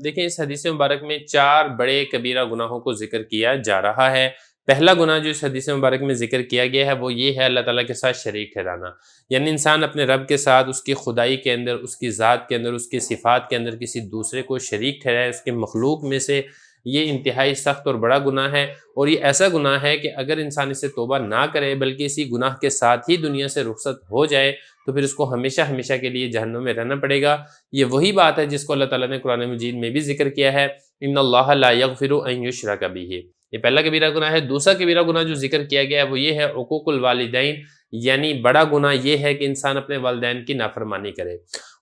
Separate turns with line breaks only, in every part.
دیکھیں اس حدیث مبارک میں 4 بڑے کبیرہ گناہوں کو ذکر کیا جا رہا ہے۔ پہلا گناہ جو اس حدیث مبارک میں ذکر کیا گیا ہے وہ یہ ہے اللہ تعالیٰ کے ساتھ شریک ٹھہرانا، یعنی انسان اپنے رب کے ساتھ اس کی خدائی کے اندر، اس کی ذات کے اندر، اس کی صفات کے اندر کسی دوسرے کو شریک ٹھہرائے اس کے مخلوق میں سے۔ یہ انتہائی سخت اور بڑا گناہ ہے، اور یہ ایسا گناہ ہے کہ اگر انسان اس سے توبہ نہ کرے بلکہ اسی گناہ کے ساتھ ہی دنیا سے رخصت ہو جائے تو پھر اس کو ہمیشہ ہمیشہ کے لیے جہنم میں رہنا پڑے گا۔ یہ وہی بات ہے جس کو اللہ تعالیٰ نے قرآن مجید میں بھی ذکر کیا ہے، ان اللہ لا یغفر ان یشرک بہ۔ یہ پہلا کبیرہ گناہ ہے۔ دوسرا کبیرہ گناہ جو ذکر کیا گیا ہے وہ یہ ہے عقوق الوالدین، یعنی بڑا گناہ یہ ہے کہ انسان اپنے والدین کی نافرمانی کرے۔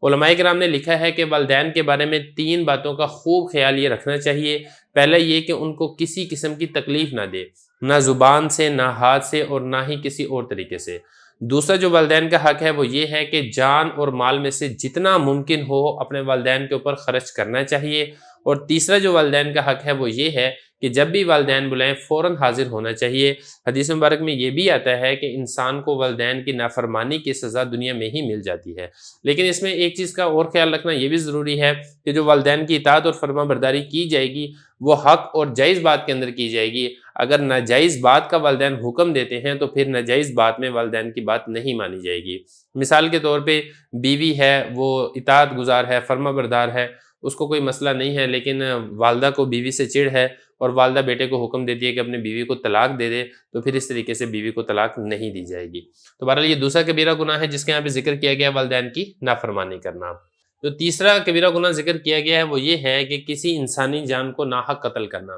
علماء کرام نے لکھا ہے کہ والدین کے بارے میں 3 باتوں کا خوب خیال یہ رکھنا چاہیے۔ پہلا یہ کہ ان کو کسی قسم کی تکلیف نہ دے، نہ زبان سے، نہ ہاتھ سے، اور نہ ہی کسی اور طریقے سے۔ دوسرا جو والدین کا حق ہے وہ یہ ہے کہ جان اور مال میں سے جتنا ممکن ہو اپنے والدین کے اوپر خرچ کرنا چاہیے۔ اور تیسرا جو والدین کا حق ہے وہ یہ ہے کہ جب بھی والدین بلائیں فوراً حاضر ہونا چاہیے۔ حدیث مبارک میں یہ بھی آتا ہے کہ انسان کو والدین کی نافرمانی کی سزا دنیا میں ہی مل جاتی ہے، لیکن اس میں ایک چیز کا اور خیال رکھنا یہ بھی ضروری ہے کہ جو والدین کی اطاعت اور فرما برداری کی جائے گی وہ حق اور جائز بات کے اندر کی جائے گی۔ اگر ناجائز بات کا والدین حکم دیتے ہیں تو پھر ناجائز بات میں والدین کی بات نہیں مانی جائے گی۔ مثال کے طور پہ بیوی ہے، وہ اطاعت گزار ہے، فرما بردار ہے، اس کو کوئی مسئلہ نہیں ہے، لیکن والدہ کو بیوی سے چڑ ہے اور والدہ بیٹے کو حکم دیتی ہے کہ اپنی بیوی کو طلاق دے دے، تو پھر اس طریقے سے بیوی کو طلاق نہیں دی جائے گی۔ تو بہرحال یہ دوسرا کبیرہ گناہ ہے جس کے یہاں پہ ذکر کیا گیا والدین کی نافرمانی کرنا۔ جو تیسرا کبیرہ گناہ ذکر کیا گیا ہے وہ یہ ہے کہ کسی انسانی جان کو ناحق قتل کرنا۔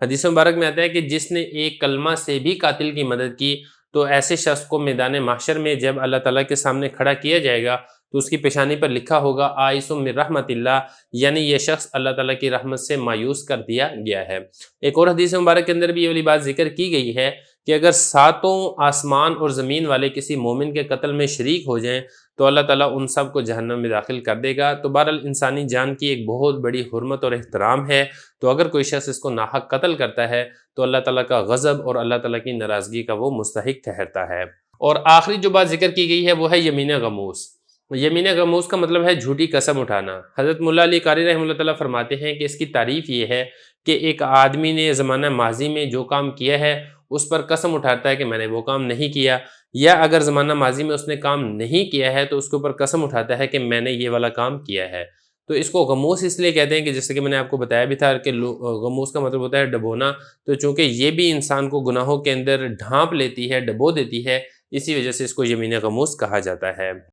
حدیث مبارک میں آتا ہے کہ جس نے ایک کلمہ سے بھی قاتل کی مدد کی تو ایسے شخص کو میدان محشر میں جب اللہ تعالیٰ کے سامنے کھڑا کیا جائے گا تو اس کی پیشانی پر لکھا ہوگا آئس من رحمت اللہ، یعنی یہ شخص اللہ تعالیٰ کی رحمت سے مایوس کر دیا گیا ہے۔ ایک اور حدیث مبارک کے اندر بھی یہ والی بات ذکر کی گئی ہے کہ اگر 7 آسمان اور زمین والے کسی مومن کے قتل میں شریک ہو جائیں تو اللہ تعالیٰ ان سب کو جہنم میں داخل کر دے گا۔ تو بہرحال انسانی جان کی ایک بہت بڑی حرمت اور احترام ہے، تو اگر کوئی شخص اس کو ناحق قتل کرتا ہے تو اللہ تعالیٰ کا غضب اور اللہ تعالیٰ کی ناراضگی کا وہ مستحق ٹھہرتا ہے۔ اور آخری جو بات ذکر کی گئی ہے وہ ہے یمین غموس۔ یمین غموس کا مطلب ہے جھوٹی قسم اٹھانا۔ حضرت مولا علی قاری رحمہ اللہ تعالیٰ فرماتے ہیں کہ اس کی تعریف یہ ہے کہ ایک آدمی نے زمانہ ماضی میں جو کام کیا ہے اس پر قسم اٹھاتا ہے کہ میں نے وہ کام نہیں کیا، یا اگر زمانہ ماضی میں اس نے کام نہیں کیا ہے تو اس کے اوپر قسم اٹھاتا ہے کہ میں نے یہ والا کام کیا ہے۔ تو اس کو غموس اس لیے کہتے ہیں کہ جیسے کہ میں نے آپ کو بتایا بھی تھا کہ غموس کا مطلب ہوتا ہے ڈبونا، تو چونکہ یہ بھی انسان کو گناہوں کے اندر ڈھانپ لیتی ہے، ڈبو دیتی ہے، اسی وجہ سے اس کو یمین غموس کہا جاتا ہے۔